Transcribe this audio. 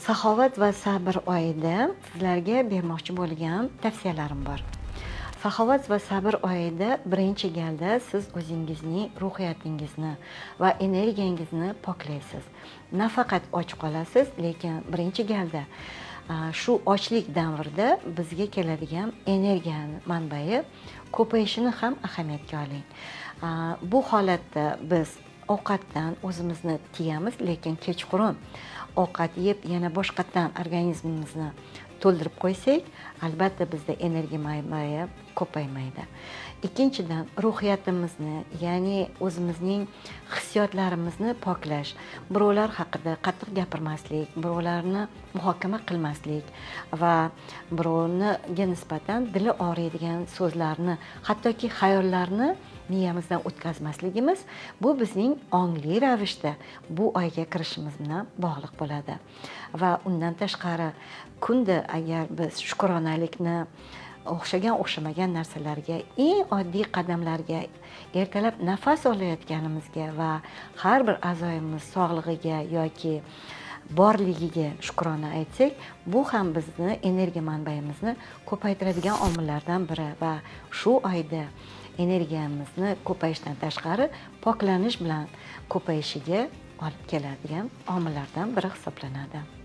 Saxovat va sabr oyida sizlarga bermoqchi bo'lgan tavsiyalarim bor. Saxovat va sabr oyida birinchi galda siz o'zingizning ruhiyatingizni va energiyangizni poklaysiz. Nafaqat och qolasiz, lekin birinchi galda shu ochlik davrida bizga keladigan energiya manbai ko'payishini ham ahamiyatga oling. Bu holatda biz ovqatdan o'zimizni tiyamiz, lekin kechqurun ovqat yeb yana boshqatdan organizmimizni to'ldirib qo'ysak, albatta bizda energiya manbai ko'paymaydi. Ikkinchidan, ruhiyatimizni, ya'ni o'zimizning hissiyotlarimizni poklash, birovlar haqida qattiq gapirmaslik, birovlarni muhokama qilmaslik va birovga nisbatan dili og'riydigan so'zlarni, hattoki xayollarni miyamizdan o'tkazmasligimiz, bu bizning ongli ravishda bu oyga kirishimiz bilan bog'liq bo'ladi. Va undan tashqari, kunda agar biz shukronalikni o'xshamagan narsalarga, eng oddiy qadamlarga, ertalab nafas olayotganimizga va har bir a'zoyimiz sog'lig'iga yoki borligiga shukrona aytsak, bu ham bizni energiya manbayimizni ko'paytiradigan omillardan biri va shu oyda energiyamizni ko'payishdan tashqari poklanish bilan ko'payishiga olib keladigan omillardan biri hisoblanadi.